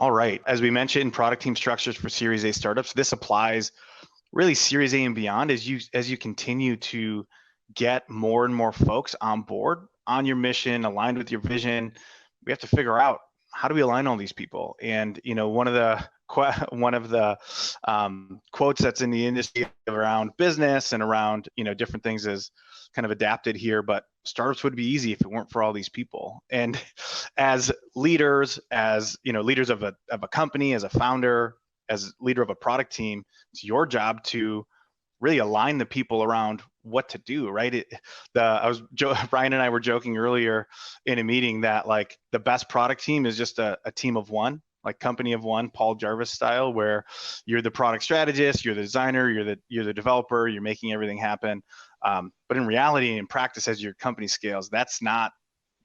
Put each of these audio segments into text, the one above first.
All right. As we mentioned, product team structures for Series A startups. This applies really Series A and beyond as you continue to get more and more folks on board on your mission, aligned with your vision. We have to figure out, how do we align all these people? And one of the quotes that's in the industry around business and around different things is kind of adapted here, but startups would be easy if it weren't for all these people. And as leaders, leaders of a company, as a founder, as leader of a product team, it's your job to really align the people around what to do, right? Brian and I were joking earlier in a meeting that like the best product team is just a team of one, like company of one, Paul Jarvis style, where you're the product strategist, you're the designer, you're the developer, you're making everything happen. But in reality and in practice, as your company scales, that's not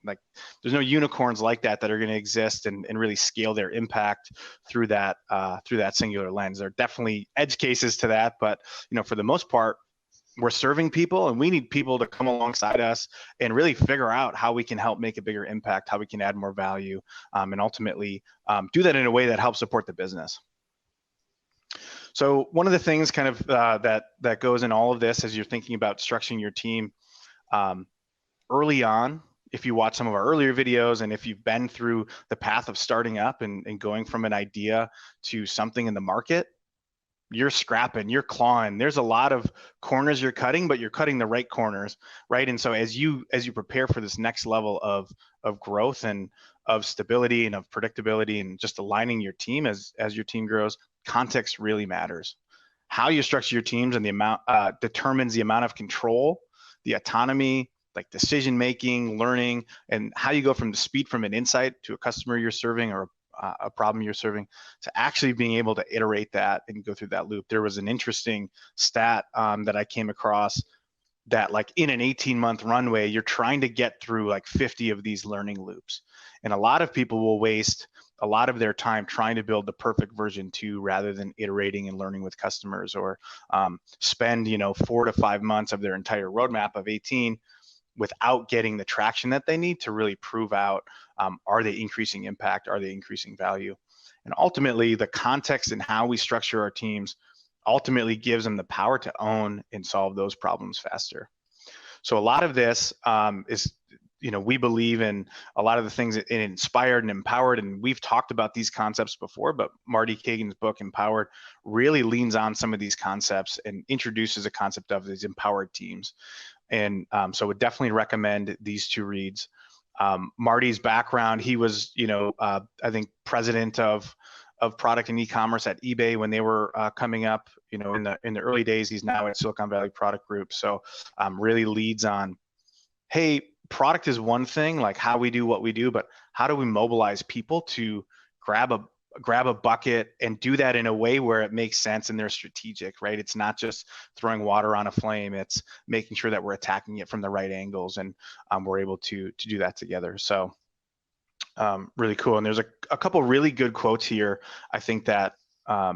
like, there's no unicorns like that are going to exist and really scale their impact through that singular lens. There are definitely edge cases to that, but for the most part, we're serving people, and we need people to come alongside us and really figure out how we can help make a bigger impact, how we can add more value, and ultimately do that in a way that helps support the business. So one of the things kind of that goes in all of this as you're thinking about structuring your team early on, if you watch some of our earlier videos and if you've been through the path of starting up and going from an idea to something in the market, you're scrapping, you're clawing. There's a lot of corners you're cutting, but you're cutting the right corners, right? And so as you prepare for this next level of growth and of stability and of predictability and just aligning your team as your team grows, context really matters. How you structure your teams and the amount determines the amount of control, the autonomy, like decision making, learning, and how you go from the speed from an insight to a customer you're serving or a problem you're serving to actually being able to iterate that and go through that loop. There was an interesting stat that I came across that like in an 18-month runway, you're trying to get through like 50 of these learning loops. And a lot of people will waste a lot of their time trying to build the perfect version 2 rather than iterating and learning with customers, or spend 4 to 5 months of their entire roadmap of 18 without getting the traction that they need to really prove out, are they increasing impact, are they increasing value? And ultimately, the context and how we structure our teams ultimately gives them the power to own and solve those problems faster. So a lot of this is, we believe in a lot of the things in Inspired and Empowered, and we've talked about these concepts before, but Marty Cagan's book, Empowered, really leans on some of these concepts and introduces a concept of these empowered teams. And so I would definitely recommend these 2 reads. Marty's background, he was, I think, president of product and e-commerce at eBay when they were coming up, in the early days. He's now at Silicon Valley Product Group. So really leads on, hey, product is one thing, like how we do what we do, but how do we mobilize people to grab a bucket and do that in a way where it makes sense and they're strategic, right? It's not just throwing water on a flame, it's making sure that we're attacking it from the right angles, and we're able to do that together. So really cool. And there's a couple really good quotes here, I think, that are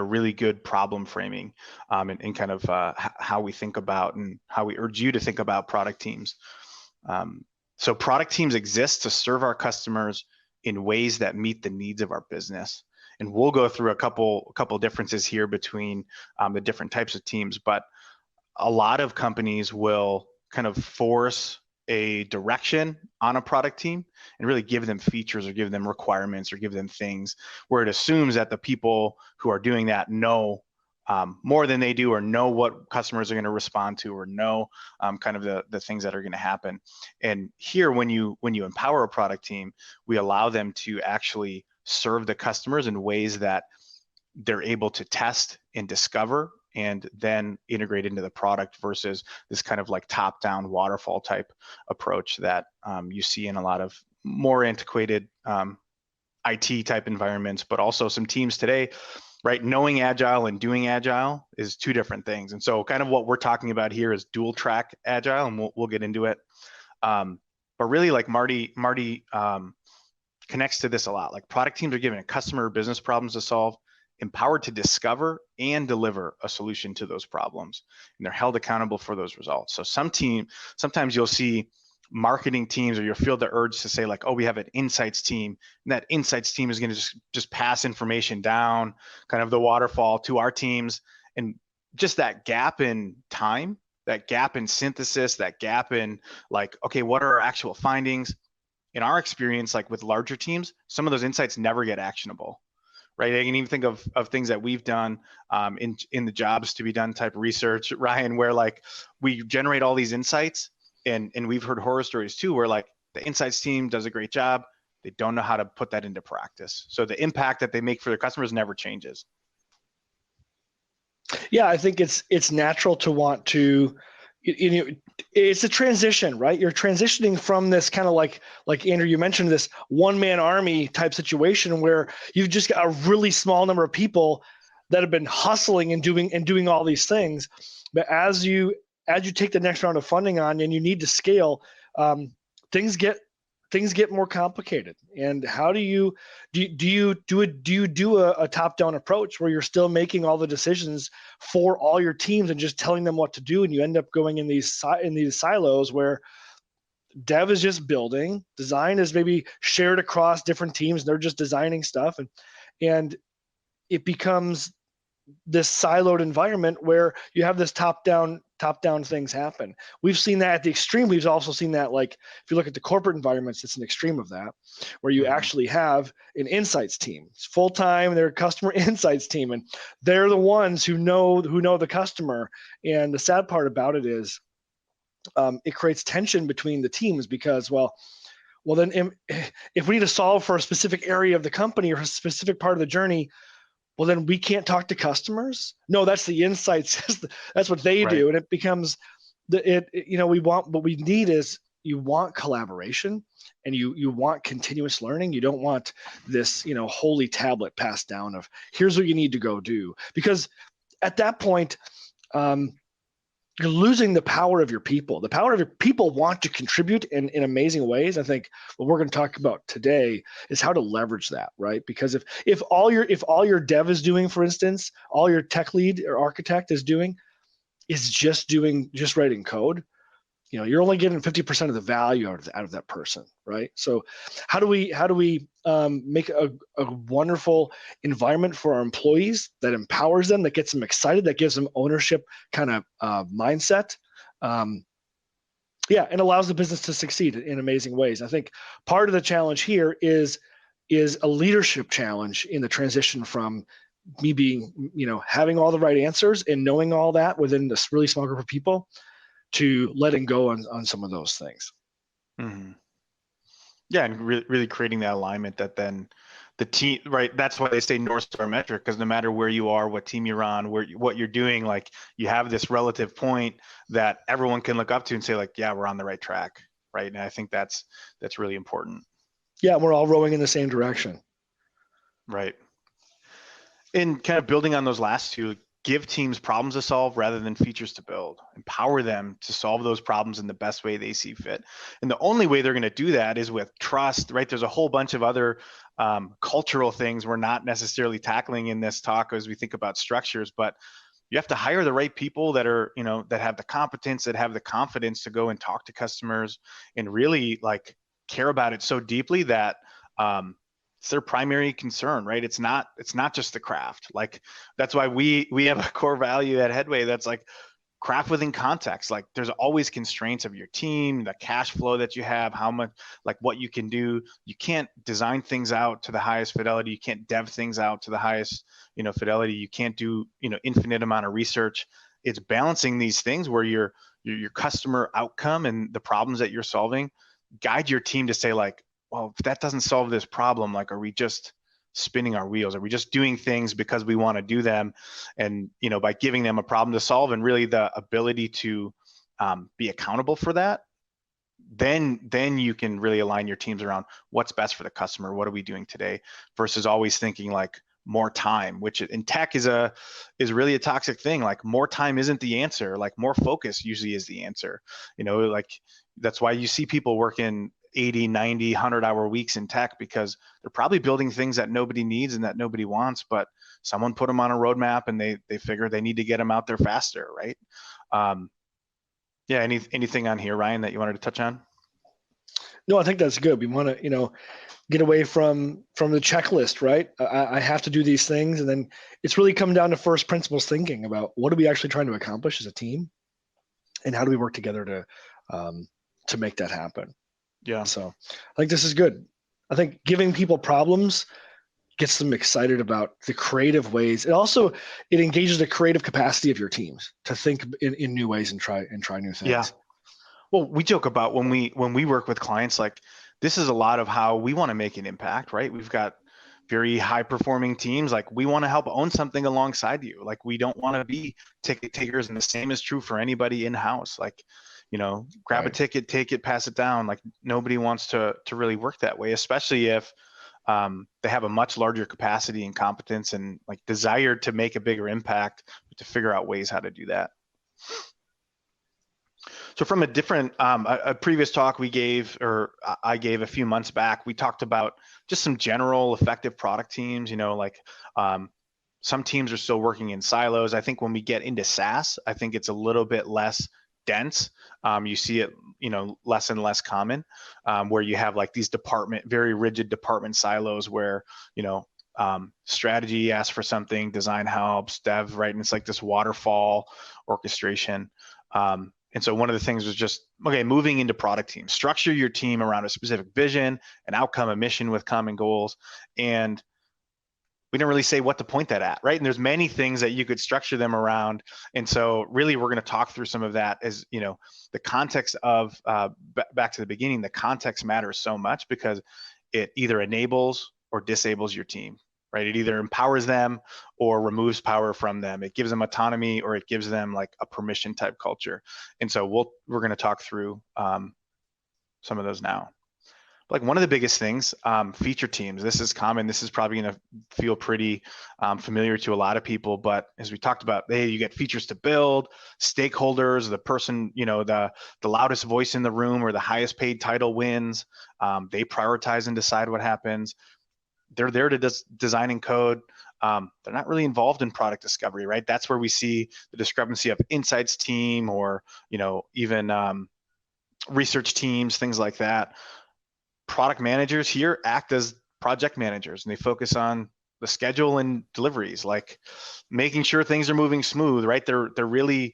really good problem framing and kind of how we think about and how we urge you to think about product teams. So product teams exist to serve our customers in ways that meet the needs of our business. And we'll go through a couple differences here between the different types of teams, but a lot of companies will kind of force a direction on a product team and really give them features or give them requirements or give them things where it assumes that the people who are doing that know more than they do, or know what customers are going to respond to, or know kind of the things that are going to happen. And here, when you empower a product team, we allow them to actually serve the customers in ways that they're able to test and discover and then integrate into the product, versus this kind of like top-down waterfall type approach that you see in a lot of more antiquated IT type environments, but also some teams today, right? Knowing Agile and doing Agile is 2 different things. And so kind of what we're talking about here is dual track Agile, and we'll get into it. But really, like Marty connects to this a lot. Like, product teams are given a customer or business problems to solve, empowered to discover and deliver a solution to those problems, and they're held accountable for those results. So sometimes you'll see marketing teams, or you'll feel the urge to say like, oh, we have an insights team, and that insights team is going to just pass information down, kind of the waterfall to our teams. And just that gap in time, that gap in synthesis, that gap in like, okay, what are our actual findings? In our experience, like with larger teams, some of those insights never get actionable, right? I can even think of things that we've done in the jobs to be done type of research, Ryan, where like we generate all these insights, and we've heard horror stories too, where like the insights team does a great job, they don't know how to put that into practice. So the impact that they make for their customers never changes. Yeah, I think it's natural to want to, it's a transition, right? You're transitioning from this kind of like Andrew, you mentioned, this one-man army type situation where you've just got a really small number of people that have been hustling and doing all these things. But as you take the next round of funding on and you need to scale, things get more complicated. And how do you do a top-down approach where you're still making all the decisions for all your teams and just telling them what to do, and you end up going in these silos where dev is just building, design is maybe shared across different teams, and they're just designing stuff, and it becomes this siloed environment where you have this top-down things happen. We've seen that at the extreme. We've also seen that, like, if you look at the corporate environments, it's an extreme of that, where you actually have an insights team. It's full-time, they're a customer insights team, and they're the ones who know the customer. And the sad part about it is it creates tension between the teams because, well, then if we need to solve for a specific area of the company or a specific part of the journey, well, then we can't talk to customers. No, that's the insights. That's what they do. And it becomes what we need is, you want collaboration, and you want continuous learning. You don't want this, holy tablet passed down of here's what you need to go do, because at that point, you're losing the power of your people. The power of your people want to contribute in amazing ways. I think what we're going to talk about today is how to leverage that, right? Because if all your dev is doing, for instance, all your tech lead or architect is doing is just writing code, you're only getting 50% of the value out of that person, right? So how do we make a wonderful environment for our employees that empowers them, that gets them excited, that gives them ownership kind of mindset, and allows the business to succeed in amazing ways. I think part of the challenge here is a leadership challenge in the transition from me being, having all the right answers and knowing all that within this really small group of people, to letting go on some of those things. Mm-hmm. Yeah, and really creating that alignment that then the team, right? That's why they say North Star metric, because no matter where you are, what team you're on, what you're doing, like you have this relative point that everyone can look up to and say like, yeah, we're on the right track, right? And I think that's really important. Yeah, we're all rowing in the same direction. Right. And kind of building on those last two, give teams problems to solve rather than features to build. Empower them to solve those problems in the best way they see fit. And the only way they're going to do that is with trust, right? There's a whole bunch of other cultural things we're not necessarily tackling in this talk as we think about structures, but you have to hire the right people that are, that have the competence, that have the confidence to go and talk to customers and really like care about it so deeply that it's their primary concern, right? It's not just the craft. Like that's why we have a core value at Headway that's like craft within context. Like there's always constraints of your team, the cash flow that you have, how much, like what you can do. You can't design things out to the highest fidelity. You can't dev things out to the highest, fidelity. You can't do, infinite amount of research. It's balancing these things where your customer outcome and the problems that you're solving guide your team to say like, well, if that doesn't solve this problem, like, are we just spinning our wheels? Are we just doing things because we want to do them? And, by giving them a problem to solve and really the ability to be accountable for that, then you can really align your teams around what's best for the customer. What are we doing today versus always thinking like more time, which in tech is really a toxic thing. Like more time isn't the answer. Like more focus usually is the answer. Like that's why you see people working 80, 90, 100-hour weeks in tech, because they're probably building things that nobody needs and that nobody wants, but someone put them on a roadmap and they figure they need to get them out there faster, right? Anything on here, Ryan, that you wanted to touch on? No, I think that's good. We want to, get away from the checklist, right? I have to do these things, and then it's really come down to first principles thinking about what are we actually trying to accomplish as a team, and how do we work together to make that happen. Yeah. So I think this is good. I think giving people problems gets them excited about the creative ways. It engages the creative capacity of your teams to think in new ways and try new things. Yeah. Well, we joke about when we work with clients, like this is a lot of how we want to make an impact, right? We've got very high performing teams. Like we want to help own something alongside you. Like we don't want to be ticket takers, and the same is true for anybody in house. Like, grab a ticket, take it, pass it down. Like nobody wants to really work that way, especially if they have a much larger capacity and competence and like desire to make a bigger impact, to figure out ways how to do that. So from a different, a previous talk we gave, or I gave a few months back, we talked about just some general effective product teams, some teams are still working in silos. I think when we get into SaaS, I think it's a little bit less dense. You see it, less and less common, where you have like these very rigid department silos where, strategy asks for something, design helps, dev, right? And it's like this waterfall orchestration. And so one of the things was just, okay, moving into product teams, structure your team around a specific vision, an outcome, a mission with common goals. And we didn't really say what to point that at, right? And there's many things that you could structure them around. And so really we're going to talk through some of that as, the context of, back to the beginning, the context matters so much because it either enables or disables your team, right? It either empowers them or removes power from them. It gives them autonomy or it gives them like a permission type culture. And so we're going to talk through some of those now. Like one of the biggest things, feature teams. This is common. This is probably going to feel pretty familiar to a lot of people. But as we talked about, you get features to build, stakeholders, the person, the loudest voice in the room or the highest paid title wins. They prioritize and decide what happens. They're there to design and code. They're not really involved in product discovery, right? That's where we see the discrepancy of insights team or, even research teams, things like that. Product managers here act as project managers, and they focus on the schedule and deliveries, like making sure things are moving smooth, right? They're really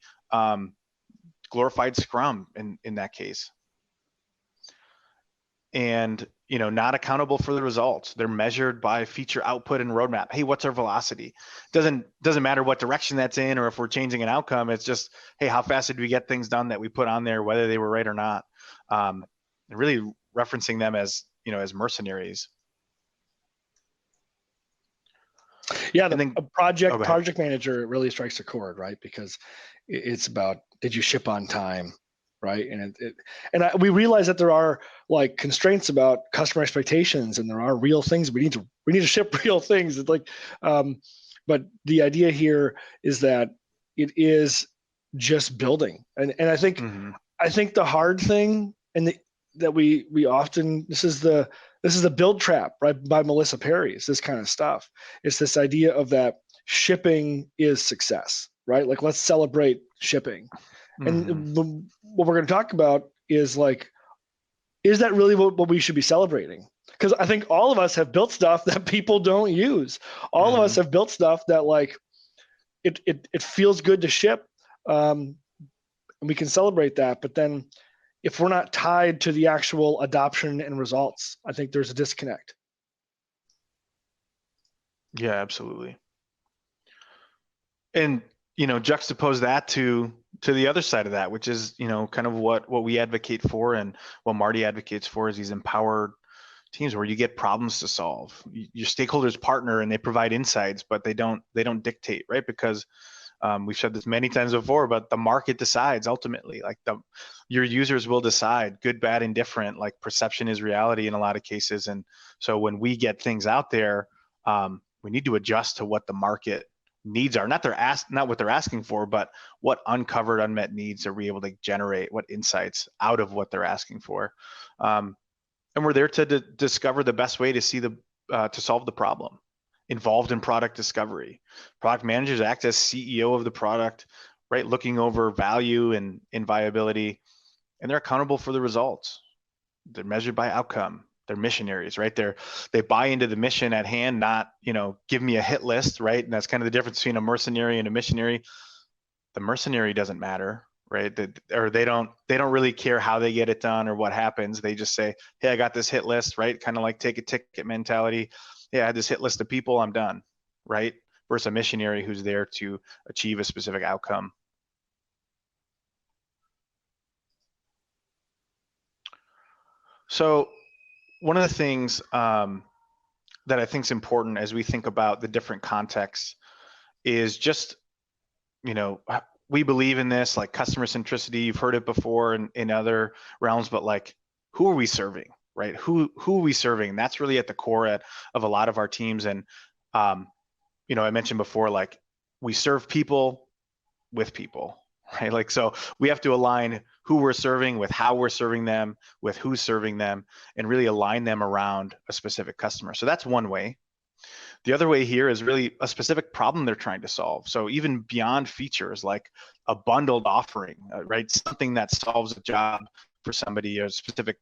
glorified Scrum in that case. And not accountable for the results. They're measured by feature output and roadmap. Hey, what's our velocity? Doesn't matter what direction that's in or if we're changing an outcome. It's just, hey, how fast did we get things done that we put on there, whether they were right or not? Really referencing them as as mercenaries. Yeah, a project manager really strikes a chord, right? Because it's about, did you ship on time? Right. And we realize that there are like constraints about customer expectations, and there are real things we need to ship real things. It's like, but the idea here is that it is just building. And I think, I think the hard thing that we often, this is the build trap, right? By Melissa Perry, is this kind of stuff. It's this idea of that shipping is success, right? Like, let's celebrate shipping. And what we're going to talk about is like, is that really what we should be celebrating? Because I think all of us have built stuff that people don't use. All of us have built stuff that like it feels good to ship, and we can celebrate that. But then if we're not tied to the actual adoption and results, I think there's a disconnect. Yeah, absolutely. And juxtapose that to the other side of that, which is, kind of what we advocate for and what Marty advocates for, is these empowered teams where you get problems to solve. Your stakeholders partner and they provide insights, but they don't dictate, right? Because we've said this many times before, but the market decides ultimately. Like your users will decide, good, bad, indifferent. Like perception is reality in a lot of cases, and so when we get things out there, we need to adjust to what the market needs are. Not what they're asking for, but what uncovered unmet needs are we able to generate, what insights out of what they're asking for. And we're there to discover the best way to to solve the problem. Involved in product discovery. Product managers act as CEO of the product, right? Looking over value and viability, and they're accountable for the results. they're measured by outcome. They're missionaries, right? They buy into the mission at hand, not, give me a hit list, right? And that's kind of the difference between a mercenary and a missionary. The mercenary doesn't matter, right? They don't really care how they get it done or what happens. They just say, hey, I got this hit list, right? Kind of like take a ticket mentality. Yeah, I had this hit list of people, I'm done, right? Versus a missionary who's there to achieve a specific outcome. So one of the things that I think is important as we think about the different contexts is just, we believe in this, like customer centricity. You've heard it before in other realms, but like, who are we serving, right? Who are we serving? And that's really at the core of a lot of our teams. And, I mentioned before, like, we serve people with people, right? Like, so we have to align who we're serving with how we're serving them, with who's serving them, and really align them around a specific customer. So that's one way. The other way here is really a specific problem they're trying to solve. So even beyond features, like a bundled offering, right? Something that solves a job for somebody, or a specific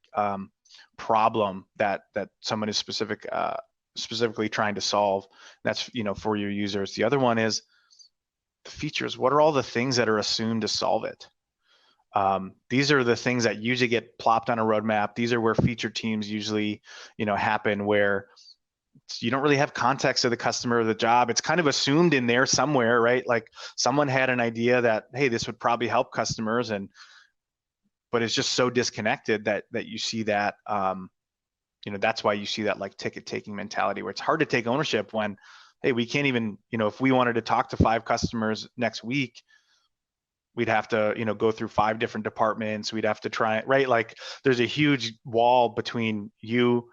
problem that someone is specifically trying to solve. That's, for your users. The other one is the features. What are all the things that are assumed to solve it? These are the things that usually get plopped on a roadmap. These are where feature teams usually, happen, where you don't really have context of the customer or the job. It's kind of assumed in there somewhere, right? Like someone had an idea that, hey, this would probably help customers, but it's just so disconnected that you see that, that's why you see that like ticket taking mentality, where it's hard to take ownership when, hey, we can't even, if we wanted to talk to 5 customers next week, we'd have to, go through 5 different departments. We'd have to try, right? Like there's a huge wall between you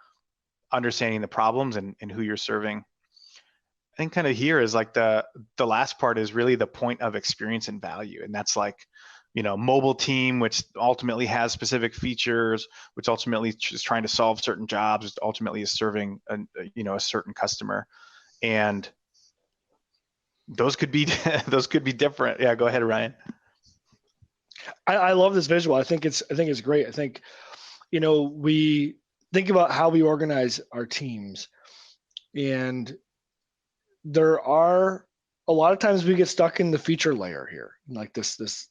understanding the problems and who you're serving. I think kind of here is like the last part is really the point of experience and value. And that's like, mobile team, which ultimately has specific features, which ultimately is trying to solve certain jobs, which ultimately is serving a certain customer. And those could be different. Yeah, go ahead, Ryan. I love this visual. I think it's great. I think, we think about how we organize our teams, and there are a lot of times we get stuck in the feature layer here, like this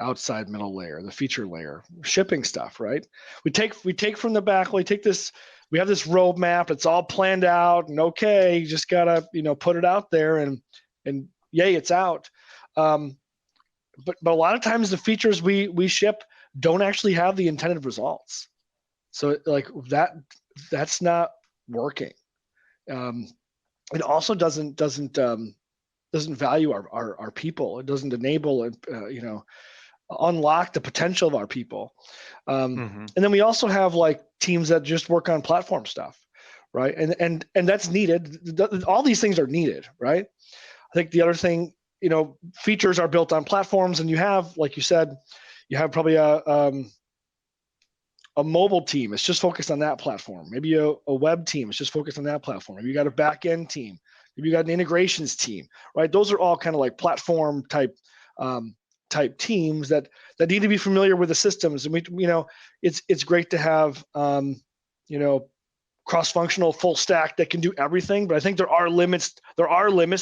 outside middle layer, the feature layer, shipping stuff, right? We take from the back, we have this roadmap, it's all planned out, and okay, you just gotta, put it out there and yay, it's out. But a lot of times the features we ship don't actually have the intended results. So like that's not working. It also doesn't value our people. It doesn't enable and unlock the potential of our people. And then we also have like teams that just work on platform stuff, right? And that's needed. All these things are needed, right? I think the other thing, features are built on platforms, and you have, like you said, you have probably a mobile team. It's just focused on that platform. Maybe a web team. It's just focused on that platform. Maybe you got a back end team. Maybe you got an integrations team, right? Those are all kind of like platform type teams that need to be familiar with the systems. And it's great to have cross-functional full stack that can do everything. But I think there are limits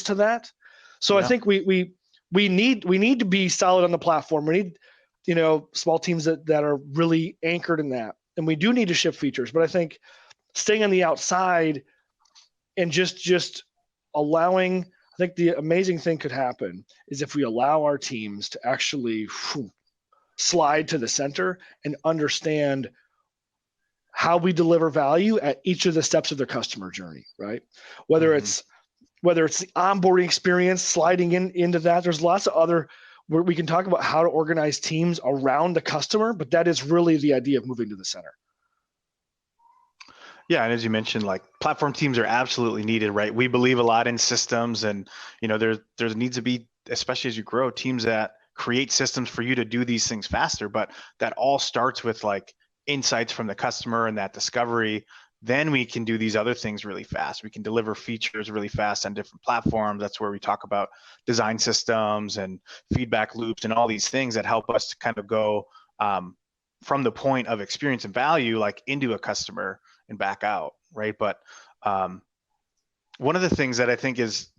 to that. So yeah. I think we need to be solid on the platform. We need small teams that are really anchored in that. And we do need to ship features, but I think staying on the outside and just allowing, I think the amazing thing could happen is if we allow our teams to actually slide to the center and understand how we deliver value at each of the steps of their customer journey, right? Whether it's the onboarding experience, sliding into that. There's lots of other where we can talk about how to organize teams around the customer, but that is really the idea of moving to the center. Yeah, and as you mentioned, like platform teams are absolutely needed, right? We believe a lot in systems, and there needs to be, especially as you grow, teams that create systems for you to do these things faster. But that all starts with like insights from the customer and that discovery. Then we can do these other things really fast. We can deliver features really fast on different platforms. That's where we talk about design systems and feedback loops and all these things that help us to kind of go from the point of experience and value, like into a customer and back out, right? But one of the things that I think is,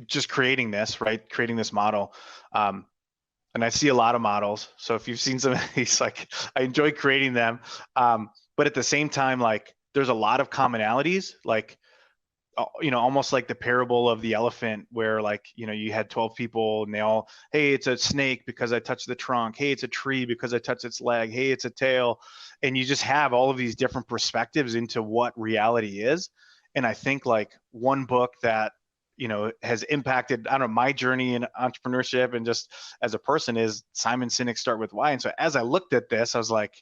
just creating this, right? Creating this model. And I see a lot of models. So if you've seen some of these, like, I enjoy creating them. But at the same time, like, there's a lot of commonalities, like, almost like the parable of the elephant, where, like, you had 12 people and they all, hey, it's a snake because I touched the trunk. Hey, it's a tree because I touched its leg. Hey, it's a tail. And you just have all of these different perspectives into what reality is. And I think, like, one book that, has impacted, I don't know, my journey in entrepreneurship and just as a person is Simon Sinek's Start With Why. And so as I looked at this, I was like,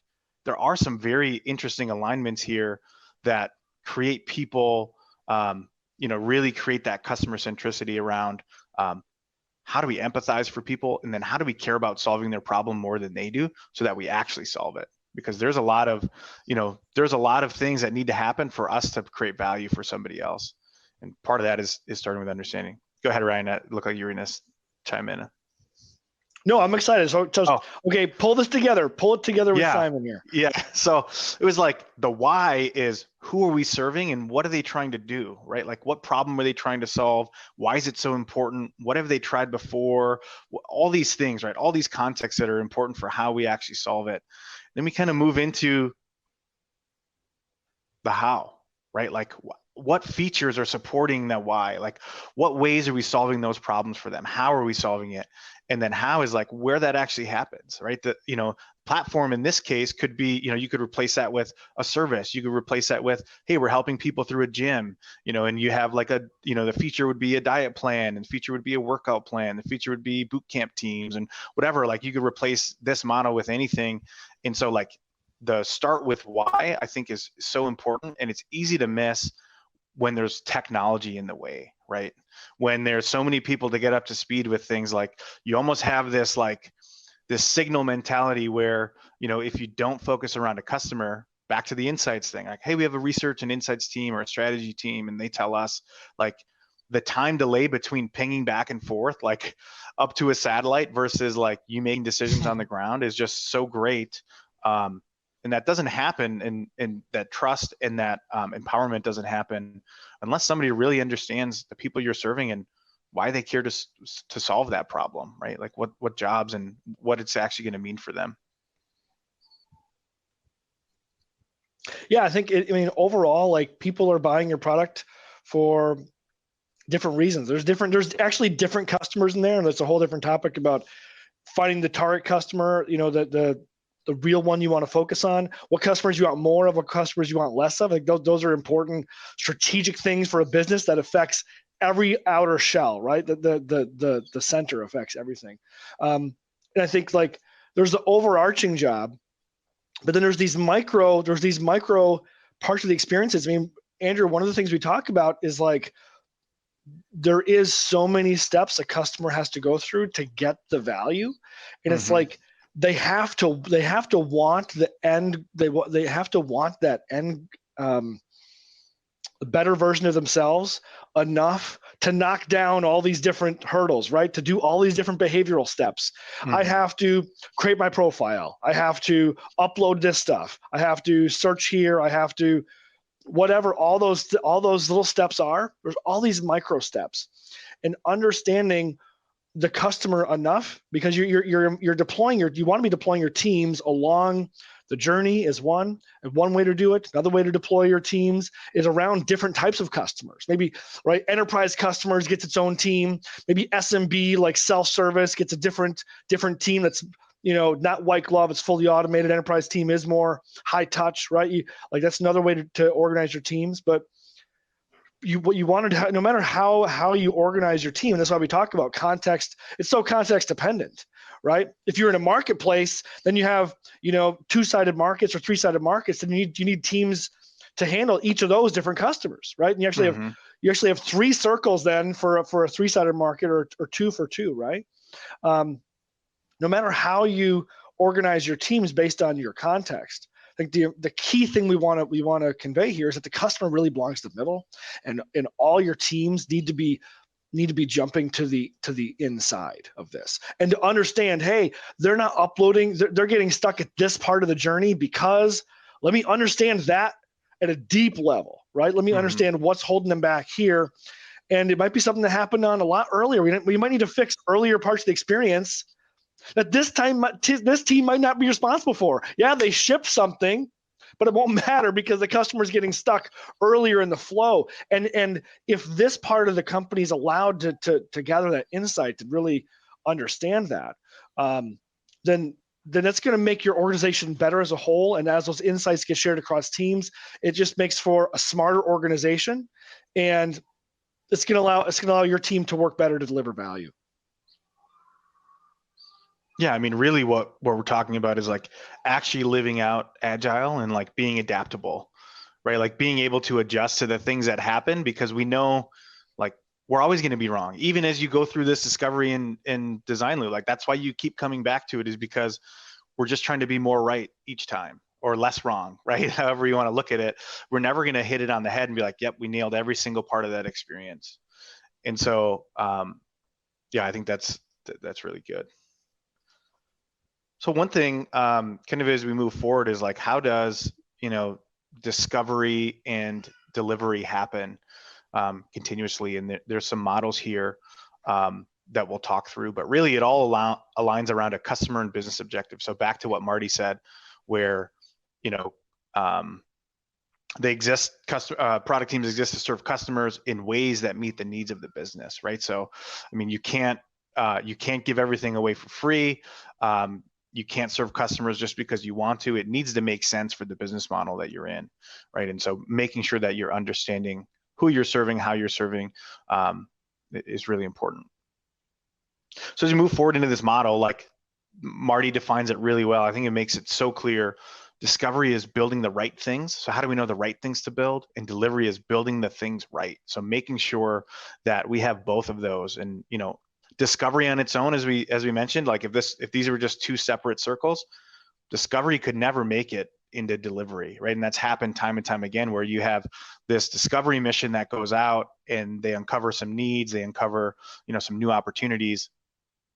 there are some very interesting alignments here that create people, really create that customer centricity around how do we empathize for people, and then how do we care about solving their problem more than they do, so that we actually solve it. Because there's a lot of things that need to happen for us to create value for somebody else, and part of that is starting with understanding. Go ahead, Ryan. It looked like you were going to chime in. No, I'm excited. So okay, pull this together. Pull it together with Simon here. Yeah. So it was like, the why is, who are we serving and what are they trying to do, right? Like, what problem are they trying to solve? Why is it so important? What have they tried before? All these things, right? All these contexts that are important for how we actually solve it. Then we kind of move into the how, right? Like, what features are supporting that why? Like, what ways are we solving those problems for them? How are we solving it? And then how is, like, where that actually happens, right? The, platform in this case could be, you could replace that with a service. You could replace that with, hey, we're helping people through a gym, and you have like the feature would be a diet plan, and the feature would be a workout plan. The feature would be boot camp teams and whatever. Like, you could replace this model with anything. And so, like, the start with why, I think, is so important, and it's easy to miss when there's technology in the way, right? When there's so many people to get up to speed with things, like, you almost have this, like, this signal mentality where, if you don't focus around a customer, back to the insights thing, like, hey, we have a research and insights team or a strategy team, and they tell us, like, the time delay between pinging back and forth, like, up to a satellite versus, like, you making decisions on the ground is just so great. And that doesn't happen, and that trust and that empowerment doesn't happen unless somebody really understands the people you're serving and why they care to solve that problem, right? Like, what jobs and what it's actually going to mean for them. Yeah, I think overall, like, people are buying your product for different reasons. There's actually different customers in there, and that's a whole different topic about finding the target customer, the real one you want to focus on, what customers you want more of, what customers you want less of. Like, those are important strategic things for a business that affects every outer shell, right? The center affects everything. And I think, like, there's the overarching job, but then there's these micro parts of the experiences. I mean, Andrew, one of the things we talk about is, like, there is so many steps a customer has to go through to get the value, and it's like, they have to want the end. They have to want that end, better version of themselves enough to knock down all these different hurdles, right? To do all these different behavioral steps. I have to create my profile. I have to upload this stuff. I have to search here. I have to whatever all those little steps are. There's all these micro steps, and understanding the customer enough, because you're deploying you want to be deploying your teams along the journey is one way to do it. Another way to deploy your teams is around different types of customers. Maybe, right, enterprise customers gets its own team. Maybe SMB, like self-service, gets a different team that's, not white glove, it's fully automated. Enterprise team is more high touch, right? That's another way to organize your teams. But what you wanted to, no matter how you organize your team, and that's why we talk about context. It's so context dependent, right? If you're in a marketplace, then you have, two-sided markets or three-sided markets, and you need teams to handle each of those different customers, right? And you actually have three circles then for a three-sided market, or two for two, right? No matter how you organize your teams based on your context, I think the key thing we want to convey here is that the customer really belongs to the middle, and all your teams need to be need to be jumping to the inside of this, and to understand, hey, they're not uploading, they're getting stuck at this part of the journey because let me understand that at a deep level, right? Let me understand what's holding them back here. And it might be something that happened on a lot earlier. We might need to fix earlier parts of the experience that this team might not be responsible for. Yeah, they shipped something, but it won't matter because the customer's getting stuck earlier in the flow. And if this part of the company is allowed to gather that insight, to really understand that, then that's going to make your organization better as a whole. And as those insights get shared across teams, it just makes for a smarter organization, and it's going to allow your team to work better to deliver value. Yeah, I mean, really what we're talking about is like actually living out agile and like being adaptable, right? Like being able to adjust to the things that happen, because we know like we're always going to be wrong. Even as you go through this discovery and design loop, like that's why you keep coming back to it, is because we're just trying to be more right each time, or less wrong, right? However you want to look at it. We're never going to hit it on the head and be like, yep, we nailed every single part of that experience. And so, yeah, I think that's really good. So one thing, kind of as we move forward, is like, how does, discovery and delivery happen continuously? And there's some models here that we'll talk through, but really it all aligns around a customer and business objective. So back to what Marty said, where, they exist, product teams exist to serve customers in ways that meet the needs of the business, right? So, I mean, you can't give everything away for free. You can't serve customers just because you want to. It needs to make sense for the business model that you're in, right? And so making sure that you're understanding who you're serving, how you're serving, is really important. So as you move forward into this model, like Marty defines it really well. I think it makes it so clear. Discovery is building the right things. So how do we know the right things to build? And delivery is building the things right. So making sure that we have both of those. And discovery on its own, as we mentioned, like if these were just two separate circles, discovery could never make it into delivery, right? And that's happened time and time again, where you have this discovery mission that goes out and they uncover some needs, they uncover some new opportunities.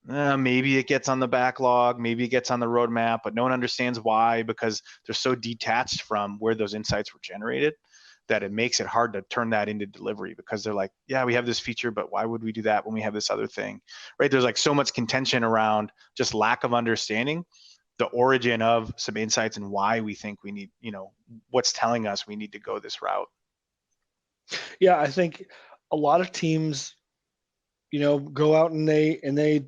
Maybe it gets on the backlog, maybe it gets on the roadmap, but no one understands why, because they're so detached from where those insights were generated that it makes it hard to turn that into delivery, because they're like, yeah, we have this feature, but why would we do that when we have this other thing, right? There's like so much contention around just lack of understanding the origin of some insights and why we think we need, what's telling us we need to go this route. Yeah, I think a lot of teams, go out and they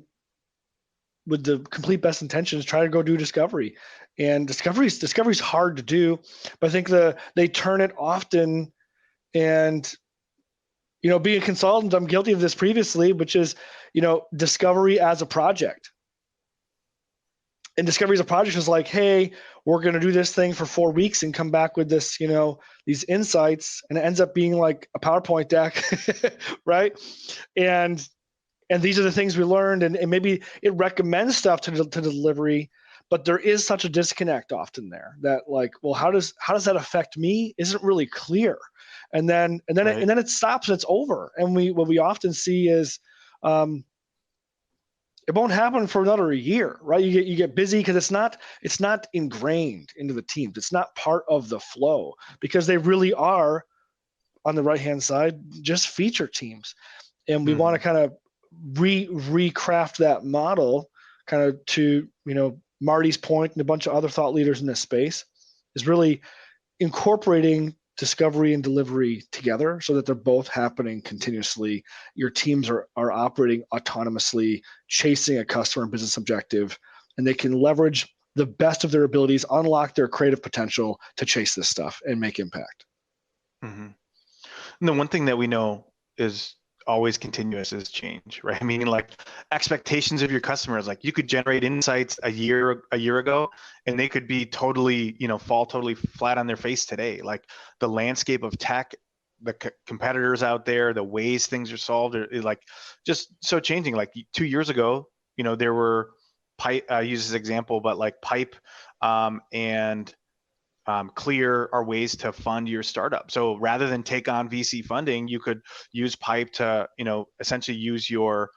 with the complete best intentions try to go do discovery, and discovery's hard to do, but I think they turn it often. And being a consultant, I'm guilty of this previously, which is discovery as a project. And discovery as a project is like, hey, we're going to do this thing for 4 weeks and come back with this, these insights, and it ends up being like a PowerPoint deck, right? And these are the things we learned, and maybe it recommends stuff to delivery, but there is such a disconnect often there that, like, well, how does that affect me isn't really clear, and then right. It stops and it's over. And what we often see is it won't happen for another year, right? You get busy because it's not ingrained into the teams. It's not part of the flow, because they really are, on the right hand side, just feature teams, and we want to kind of recraft that model, kind of to Marty's point and a bunch of other thought leaders in this space, is really incorporating discovery and delivery together so that they're both happening continuously. Your teams are operating autonomously, chasing a customer and business objective, and they can leverage the best of their abilities, unlock their creative potential to chase this stuff and make impact. Mm-hmm. And the one thing that we know is always continuous is change, right? I mean, like expectations of your customers, like you could generate insights a year ago, and they could be totally, fall totally flat on their face today. Like the landscape of tech, the competitors out there, the ways things are solved are like just so changing. Like 2 years ago, there were pipe, I use this example, but like pipe and clear are ways to fund your startup. So rather than take on VC funding, you could use Pipe to, essentially use your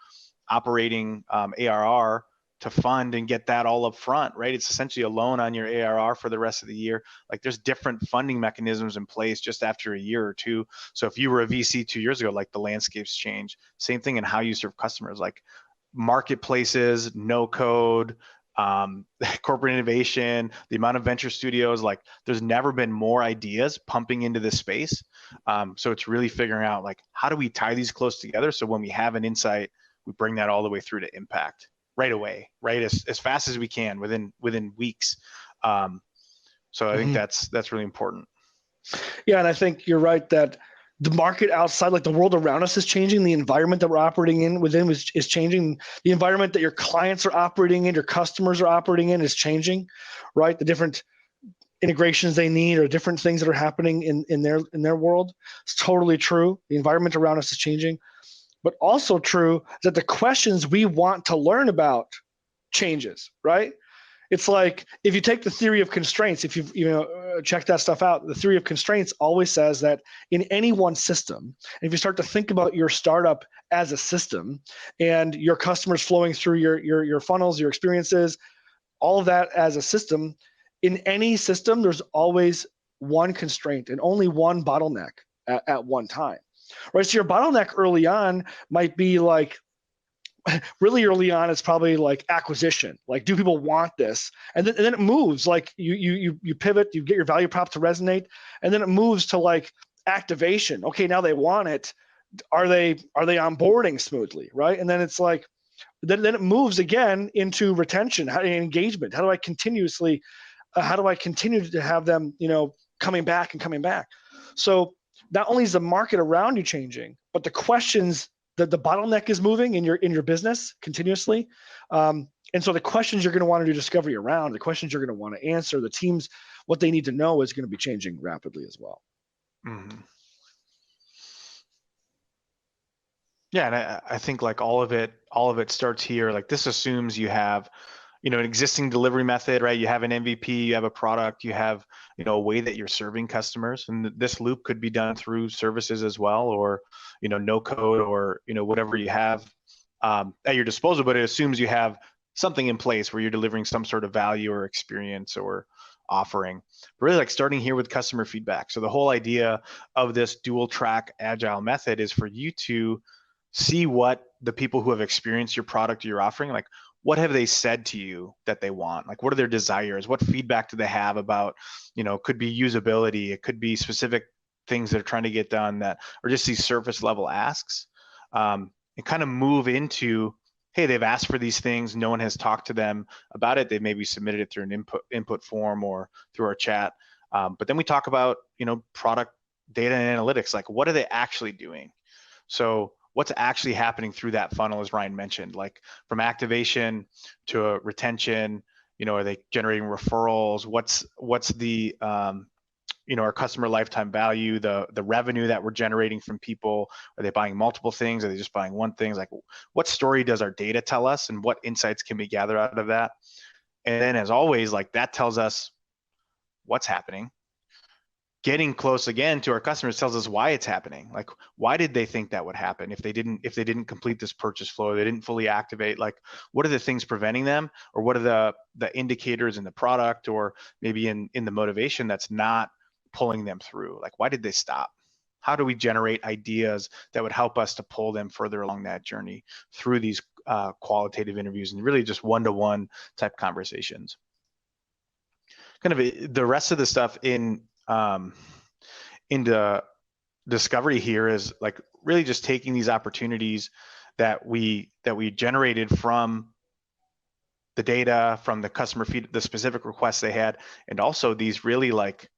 operating ARR to fund and get that all up front, right? It's essentially a loan on your ARR for the rest of the year. Like there's different funding mechanisms in place just after a year or two. So if you were a VC 2 years ago, like the landscape's changed. Same thing in how you serve customers, like marketplaces, no code, corporate innovation, the amount of venture studios, like there's never been more ideas pumping into this space. So it's really figuring out like, how do we tie these close together? So when we have an insight, we bring that all the way through to impact right away, right? As fast as we can within weeks. So I think that's really important. Yeah, and I think you're right that the market outside, like the world around us, is changing. The environment that we're operating in within is changing. The environment that your clients are operating in, your customers are operating in, is changing, right? The different integrations they need or different things that are happening in their world. It's totally true. The environment around us is changing, but also true is that the questions we want to learn about changes, right? It's like if you take the theory of constraints, if you've checked that stuff out, the theory of constraints always says that in any one system, and if you start to think about your startup as a system and your customers flowing through your funnels, your experiences, all of that as a system, in any system, there's always one constraint and only one bottleneck at one time, right? So your bottleneck early on might be like, really early on, it's probably like acquisition. Like, do people want this? And then it moves. Like you pivot, you get your value prop to resonate, and then it moves to like activation. Okay, now they want it. Are they onboarding smoothly, right? And then it's like, then it moves again into retention, engagement. How do I continue to have them, coming back and coming back? So not only is the market around you changing, but the questions, the bottleneck is moving in your business continuously. And so the questions you're going to want to do discovery around, the questions you're going to want to answer, the teams, what they need to know is going to be changing rapidly as well. Mm-hmm. Yeah, and I think like all of it starts here. Like this assumes you have, an existing delivery method, right? You have an MVP, you have a product, you have, a way that you're serving customers, and this loop could be done through services as well, or, no code, or, whatever you have at your disposal. But it assumes you have something in place where you're delivering some sort of value or experience or offering. But really, like starting here with customer feedback. So the whole idea of this dual track agile method is for you to see what the people who have experienced your product or your offering, like what have they said to you that they want? Like what are their desires? What feedback do they have about, could be usability, it could be specific things that are trying to get done that are just these surface level asks, and kind of move into, hey, they've asked for these things, no one has talked to them about it, they maybe submitted it through an input form or through our chat. But then we talk about, product data and analytics, like what are they actually doing? So what's actually happening through that funnel, as Ryan mentioned, like from activation to retention, are they generating referrals? What's the, our customer lifetime value, the revenue that we're generating from people? Are they buying multiple things? Are they just buying one thing? Like what story does our data tell us, and what insights can we gather out of that? And then as always, like that tells us what's happening. Getting close again to our customers tells us why it's happening. Like, why did they think that would happen if they didn't complete this purchase flow, they didn't fully activate? Like, what are the things preventing them, or what are the indicators in the product, or maybe in the motivation that's not pulling them through? Like, why did they stop? How do we generate ideas that would help us to pull them further along that journey through these qualitative interviews and really just one-to-one type conversations? Kind of the rest of the stuff into discovery here is like really just taking these opportunities that we generated from the data, from the customer feed, the specific requests they had, and also these really like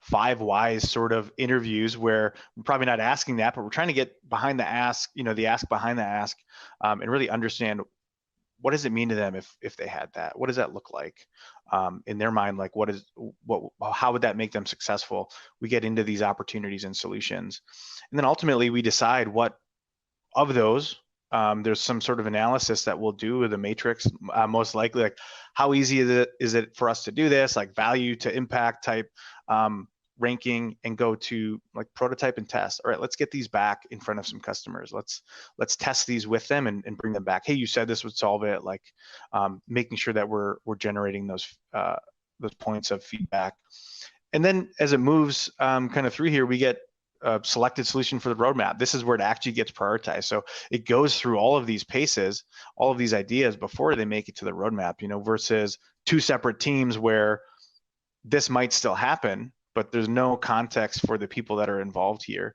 5 whys sort of interviews where we're probably not asking that, but we're trying to get behind the ask, the ask behind the ask, and really understand what does it mean to them if they had that? What does that look like in their mind? Like how would that make them successful? We get into these opportunities and solutions, and then ultimately we decide what of those There's some sort of analysis that we'll do with a matrix, most likely, like how easy is it for us to do this, like value to impact type ranking, and go to like prototype and test. All right, let's get these back in front of some customers. Let's test these with them and bring them back. Hey, you said this would solve it. Like making sure that we're generating those points of feedback. And then as it moves kind of through here, we get a selected solution for the roadmap. This is where it actually gets prioritized. So it goes through all of these paces, all of these ideas before they make it to the roadmap, versus two separate teams where this might still happen, but there's no context for the people that are involved here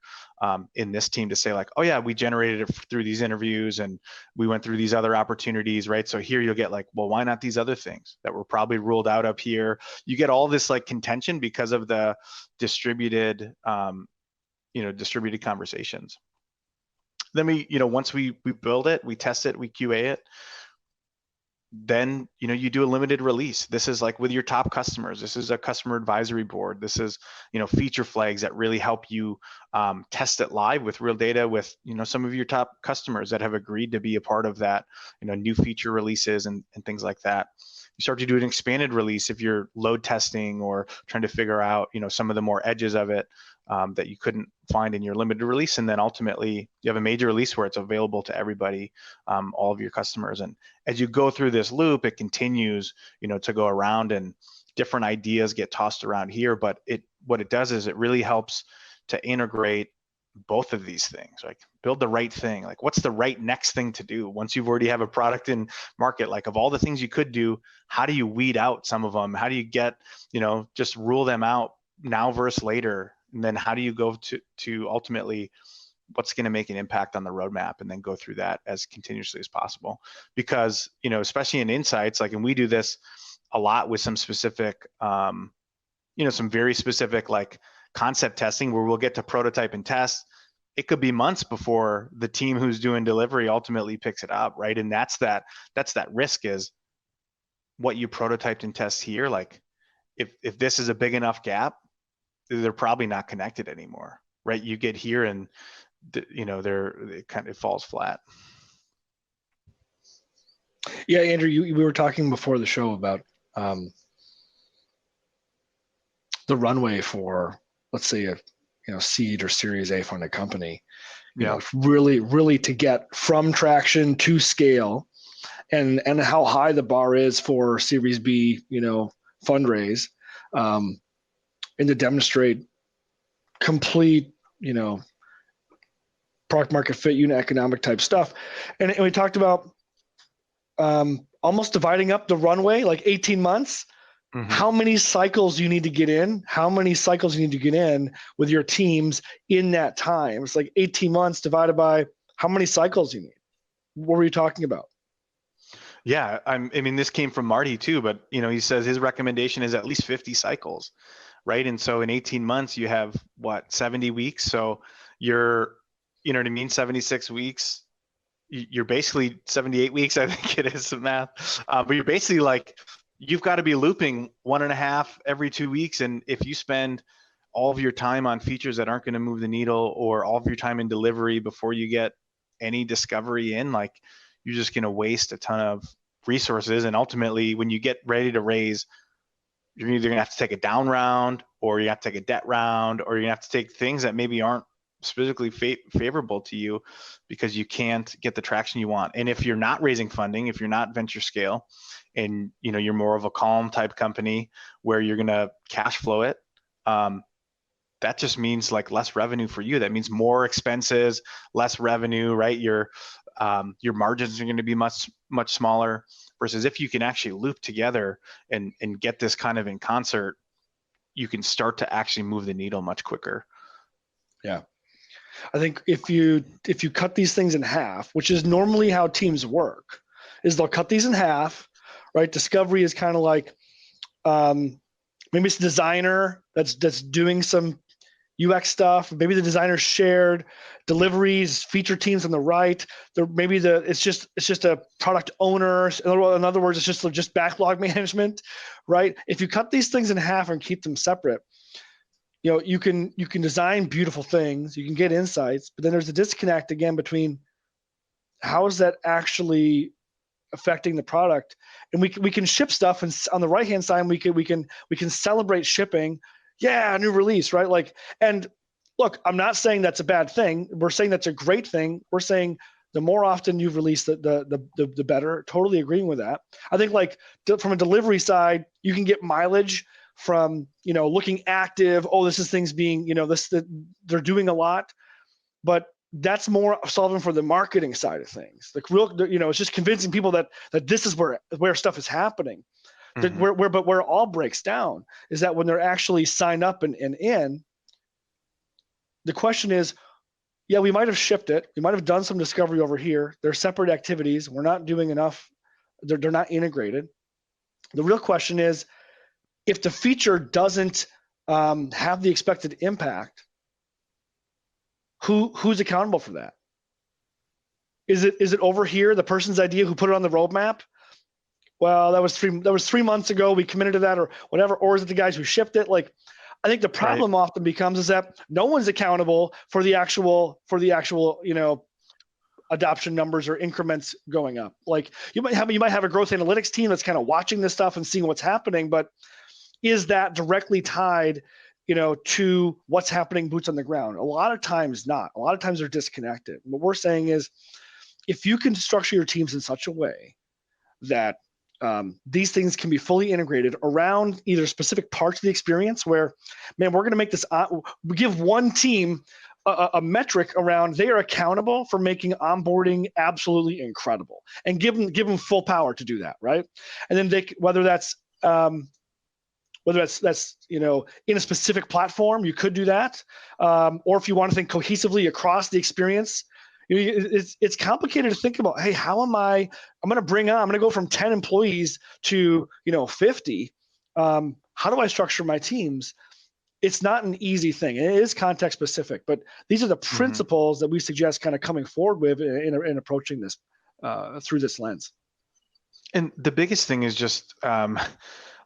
in this team to say like, oh yeah, we generated it through these interviews and we went through these other opportunities, right? So here you'll get like, well, why not these other things that were probably ruled out up here? You get all this like contention because of the distributed distributed conversations. Then we, once we build it, we test it, we QA it, then, you do a limited release. This is like with your top customers. This is a customer advisory board. This is, feature flags that really help you test it live with real data with, some of your top customers that have agreed to be a part of that, new feature releases and things like that. You start to do an expanded release if you're load testing or trying to figure out, some of the more edges of it that you couldn't find in your limited release. And then ultimately you have a major release where it's available to everybody, all of your customers. And as you go through this loop, it continues, to go around and different ideas get tossed around here. But what it does is it really helps to integrate both of these things, like build the right thing. Like what's the right next thing to do once you've already have a product in market? Like of all the things you could do, how do you weed out some of them? How do you get, just rule them out now versus later? And then how do you go to ultimately what's going to make an impact on the roadmap, and then go through that as continuously as possible? Because, especially in insights, like, and we do this a lot with some specific, some very specific like concept testing where we'll get to prototype and test. It could be months before the team who's doing delivery ultimately picks it up, right? And that's that risk is what you prototyped and test here. Like if this is a big enough gap, they're probably not connected anymore, right? You get here and it falls flat. Yeah, Andrew, we were talking before the show about the runway for, let's say, a seed or Series A funded company. Really to get from traction to scale, and how high the bar is for Series B, fundraise. And to demonstrate complete, product market fit, unit economic type stuff. And we talked about almost dividing up the runway, like 18 months. Mm-hmm. How many cycles you need to get in, with your teams in that time. It's like 18 months divided by how many cycles you need. What were you talking about? Yeah, I mean, this came from Marty too, but he says his recommendation is at least 50 cycles. Right. And so in 18 months, you have 70 weeks. So you're, 76 weeks. You're basically 78 weeks. I think it is some math. But you're basically like, you've got to be looping 1.5 every 2 weeks. And if you spend all of your time on features that aren't going to move the needle, or all of your time in delivery before you get any discovery in, like you're just going to waste a ton of resources. And ultimately, when you get ready to raise, you're either going to have to take a down round, or you have to take a debt round, or you're going to have to take things that maybe aren't specifically favorable to you because you can't get the traction you want. And if you're not raising funding, if you're not venture scale, and you're more of a calm type company where you're going to cash flow it, that just means like less revenue for you. That means more expenses, less revenue, right? Your margins are going to be much smaller. Versus if you can actually loop together and get this kind of in concert, you can start to actually move the needle much quicker. Yeah. I think if you cut these things in half, which is normally how teams work, is they'll cut these in half, right? Discovery is kind of like, maybe it's a designer that's doing some UX stuff. Maybe the designer's shared, deliveries, feature teams on the right. It's just a product owner. In other words, it's just backlog management, right? If you cut these things in half and keep them separate, you can design beautiful things, you can get insights, but then there's a disconnect again between how is that actually affecting the product? And we can ship stuff, and on the right hand side we can celebrate shipping. Yeah, new release, right? Like, and look, I'm not saying that's a bad thing. We're saying that's a great thing. We're saying the more often you release, the better. Totally agreeing with that. I think like from a delivery side, you can get mileage from, looking active. Oh, this is things being, they're doing a lot, but that's more solving for the marketing side of things. Like it's just convincing people that this is where stuff is happening. Mm-hmm. But where it all breaks down is that when they're actually signed up and in, the question is, yeah, we might have shipped it. We might have done some discovery over here. They're separate activities. We're not doing enough. They're not integrated. The real question is, if the feature doesn't have the expected impact, who's accountable for that? Is it over here, the person's idea who put it on the roadmap? Well, that was 3 months ago. We committed to that, or whatever. Or is it the guys who shipped it? Like, I think the problem often becomes is that no one's accountable for the actual adoption numbers or increments going up. Like you might have a growth analytics team that's kind of watching this stuff and seeing what's happening, but is that directly tied, to what's happening boots on the ground? A lot of times not. A lot of times they're disconnected. What we're saying is, if you can structure your teams in such a way that these things can be fully integrated around either specific parts of the experience where, man, we're going to make this, we give one team a metric around they are accountable for making onboarding absolutely incredible, and give them full power to do that, right? And then whether that's in a specific platform, you could do that, or if you want to think cohesively across the experience. It's complicated to think about, hey, how am I'm going to go from 10 employees to 50. How do I structure my teams? It's not an easy thing. It is context specific, but these are the principles that we suggest kind of coming forward with in approaching this through this lens. And the biggest thing is just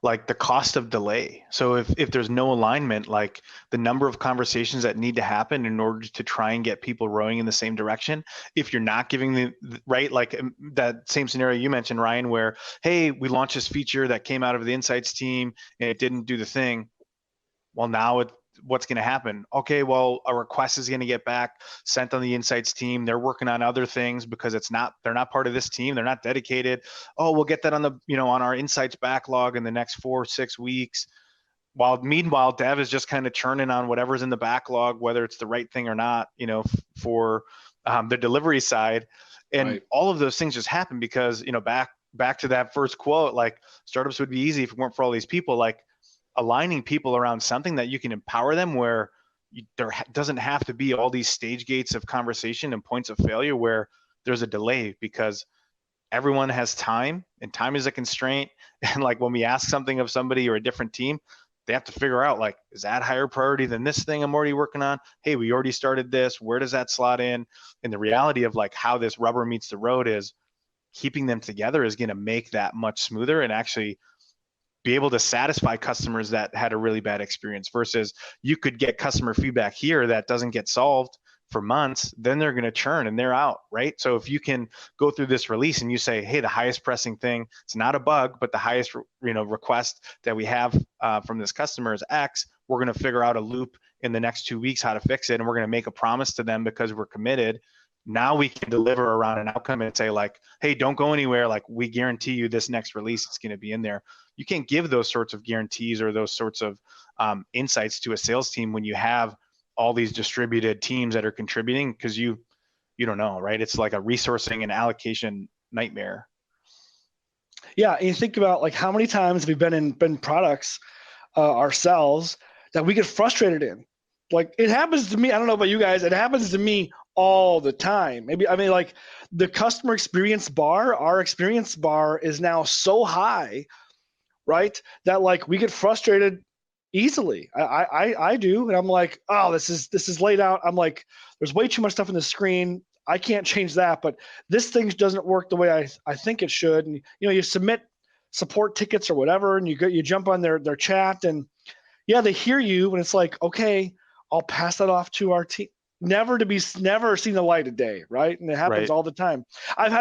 like the cost of delay. So if there's no alignment, like the number of conversations that need to happen in order to try and get people rowing in the same direction, if you're not giving the right, like that same scenario you mentioned, Ryan, where, hey, we launched this feature that came out of the insights team and it didn't do the thing. Well, now what's going to happen? Okay, well, a request is going to get back sent on the insights team. They're working on other things because they're not part of this team. They're not dedicated. Oh, we'll get that on on our insights backlog in the next 4-6 weeks. Meanwhile, dev is just kind of churning on whatever's in the backlog, whether it's the right thing or not, for the delivery side. And right. All of those things just happen because, back to that first quote, like startups would be easy if it weren't for all these people. Like, aligning people around something that you can empower them, where there doesn't have to be all these stage gates of conversation and points of failure where there's a delay, because everyone has time and time is a constraint. And like when we ask something of somebody or a different team, they have to figure out, like, is that higher priority than this thing I'm already working on? Hey, we already started this. Where does that slot in? And the reality of like how this rubber meets the road is keeping them together is going to make that much smoother and actually be able to satisfy customers that had a really bad experience, versus you could get customer feedback here that doesn't get solved for months, then they're going to churn and they're out, right? So if you can go through this release and you say, hey, the highest pressing thing, it's not a bug, but the highest request that we have from this customer is X, we're going to figure out a loop in the next 2 weeks how to fix it, and we're going to make a promise to them because we're committed. Now we can deliver around an outcome and say, like, hey, don't go anywhere. Like, we guarantee you this next release is going to be in there. You can't give those sorts of guarantees or those sorts of insights to a sales team when you have all these distributed teams that are contributing, because you don't know, right? It's like a resourcing and allocation nightmare. Yeah, and you think about like how many times we've been in products ourselves that we get frustrated in. Like, it happens to me. I don't know about you guys. It happens to me all the time. Like the customer experience bar, our experience bar is now so high, right, that like we get frustrated easily. I do, and I'm like, oh, this is laid out. I'm like, there's way too much stuff on the screen. I can't change that, but this thing doesn't work the way I think it should. And you submit support tickets or whatever, and you jump on their chat, and yeah, they hear you, and it's like, okay, I'll pass that off to our team. never seen the light of day, right? And it happens Right. all the time. I've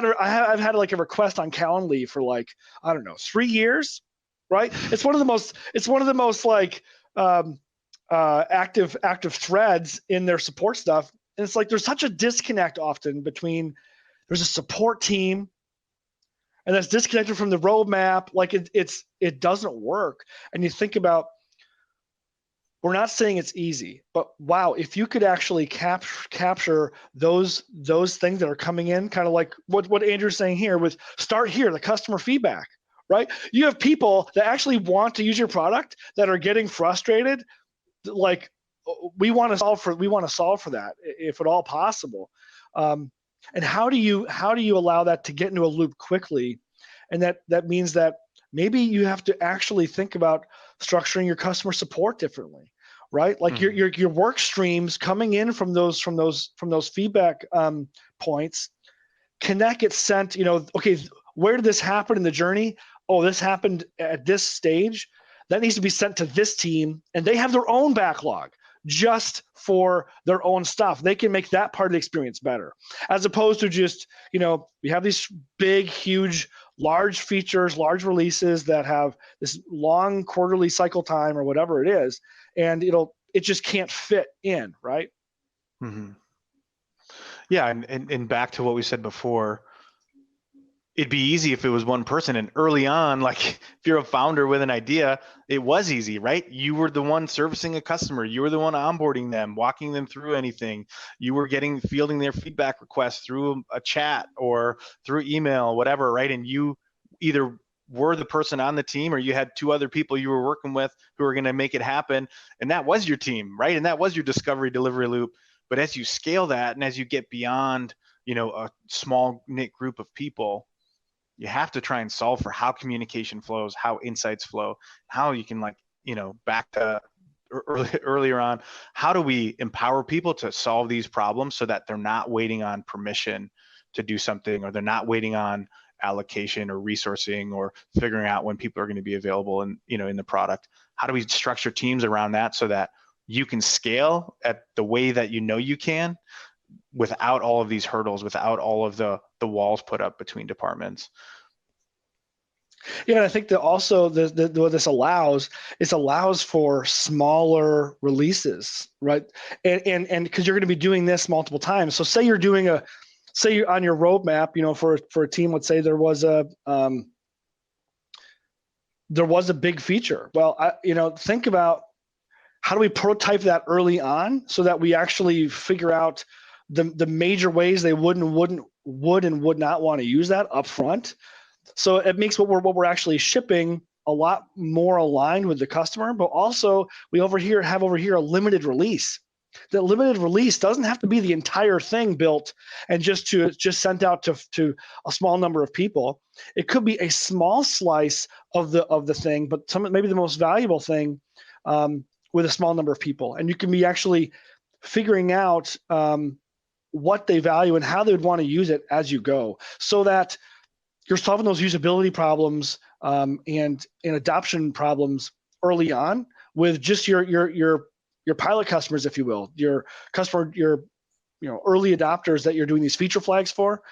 had like a request on Calendly for like, I don't know, 3 years, right? It's one of the most like active threads in their support stuff. And it's like there's such a disconnect often between there's a support team and that's disconnected from the roadmap. Like it doesn't work. And you think about, we're not saying it's easy, but wow, if you could actually capture those things that are coming in, kind of like what Andrew's saying here with start here, the customer feedback, right? You have people that actually want to use your product that are getting frustrated. Like we want to solve for that if at all possible. And how do you allow that to get into a loop quickly? And that means that maybe you have to actually think about structuring your customer support differently, right? Like your work streams coming in from those feedback points, can that get sent? Okay, where did this happen in the journey? Oh, this happened at this stage. That needs to be sent to this team, and they have their own backlog just for their own stuff. They can make that part of the experience better, as opposed to just, we have these big, huge, large features, large releases that have this long quarterly cycle time or whatever it is, and it just can't fit in, right? Mm-hmm. Yeah, and back to what we said before, it'd be easy if it was one person. And early on, like if you're a founder with an idea, it was easy, right? You were the one servicing a customer. You were the one onboarding them, walking them through anything. You were fielding their feedback requests through a chat or through email, whatever, right? And you either were the person on the team or you had 2 other people you were working with who were going to make it happen. And that was your team, right? And that was your discovery delivery loop. But as you scale that and as you get beyond, a small knit group of people, you have to try and solve for how communication flows, how insights flow, how you can back to earlier on, how do we empower people to solve these problems so that they're not waiting on permission to do something, or they're not waiting on allocation or resourcing or figuring out when people are going to be available in the product. How do we structure teams around that so that you can scale at the way that you can, without all of these hurdles, without all of the walls put up between departments? Yeah, and I think that also what this allows for smaller releases, right? And because you're going to be doing this multiple times. So say you're on your roadmap, for a team, let's say there was a big feature. Well, think about how do we prototype that early on so that we actually figure out the major ways they would and would not want to use that up front. So it makes what we're actually shipping a lot more aligned with the customer, but also we have a limited release. The limited release doesn't have to be the entire thing built and just sent out to a small number of people. It could be a small slice of the thing, but maybe the most valuable thing with a small number of people. And you can be actually figuring out what they value and how they would want to use it as you go, so that you're solving those usability problems and adoption problems early on with just your pilot customers, if you will, your early adopters that you're doing these feature flags for,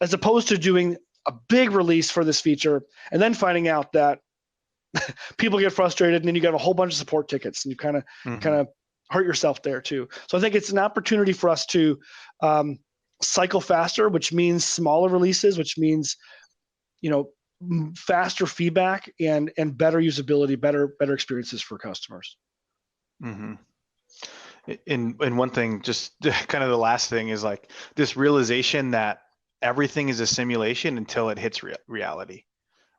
as opposed to doing a big release for this feature and then finding out that people get frustrated and then you got a whole bunch of support tickets and you kind of hurt yourself there too. So I think it's an opportunity for us to cycle faster, which means smaller releases, which means faster feedback and better usability, better experiences for customers. Mm-hmm. And one thing, just kind of the last thing, is like this realization that everything is a simulation until it hits reality,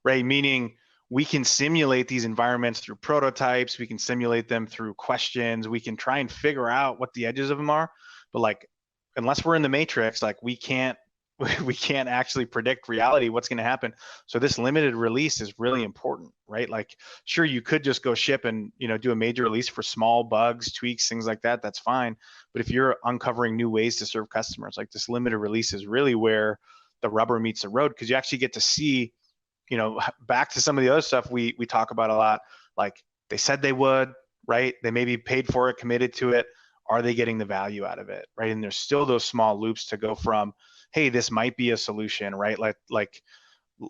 right? Meaning we can simulate these environments through prototypes, we can simulate them through questions, we can try and figure out what the edges of them are, but unless we're in the matrix, we can't actually predict reality, what's going to happen. So this limited release is really important, right? Sure, you could just go ship and do a major release for small bugs, tweaks, things like that, that's fine. But if you're uncovering new ways to serve customers, this limited release is really where the rubber meets the road, because you actually get to see, back to some of the other stuff we talk about a lot, they said they would, right? They maybe paid for it, committed to it. are they getting the value out of it, right? And there's still those small loops to go from, hey, this might be a solution, right?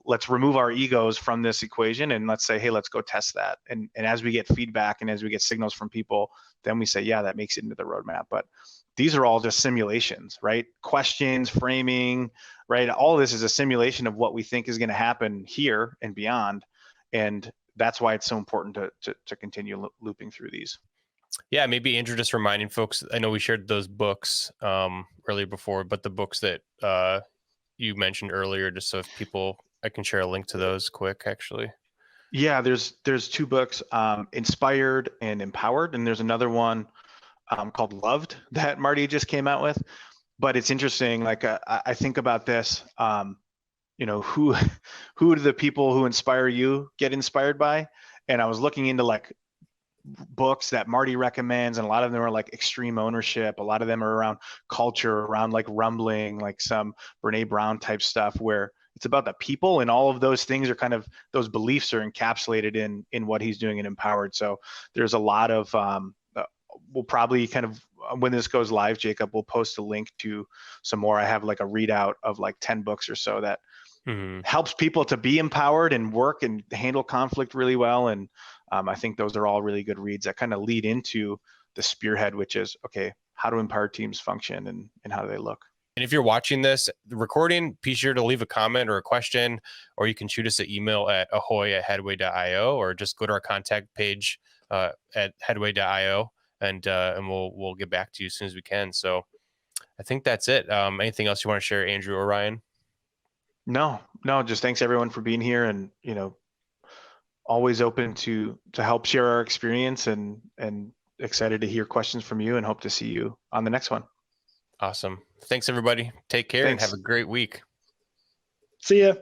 Let's remove our egos from this equation and let's say, hey, let's go test that. And as we get feedback and as we get signals from people, then we say, yeah, that makes it into the roadmap. But these are all just simulations, right? Questions, framing, right? All of this is a simulation of what we think is going to happen here and beyond. And that's why it's so important to continue looping through these. Yeah, maybe Andrew, just reminding folks, I know we shared those books earlier before, but the books that you mentioned earlier, just so if people, I can share a link to those quick, actually. Yeah, there's 2 books, Inspired and Empowered, and there's another one called Loved that Marty just came out with. But it's interesting, like I think about this, who do the people who inspire you get inspired by? And I was looking into like books that Marty recommends, and a lot of them are like extreme ownership. A lot of them are around culture, around like rumbling, like some Brene Brown type stuff where it's about the people, and all of those things are kind of, those beliefs are encapsulated in what he's doing in Empowered. So there's a lot of, we'll probably kind of, when this goes live, Jacob, we'll post a link to some more. I have like a readout of like 10 books or so that helps people to be empowered and work and handle conflict really well. And I think those are all really good reads that kind of lead into the spearhead, which is, okay, how do empowered teams function and how do they look? And if you're watching this recording, be sure to leave a comment or a question, or you can shoot us an email at ahoy@headway.io, or just go to our contact page at headway.io, and we'll get back to you as soon as we can. So I think that's it. Anything else you want to share, Andrew or Ryan? No, just thanks everyone for being here, and always open to help share our experience, and excited to hear questions from you, and hope to see you on the next one. Awesome. Thanks everybody. Take care. Thanks. And have a great week. See ya.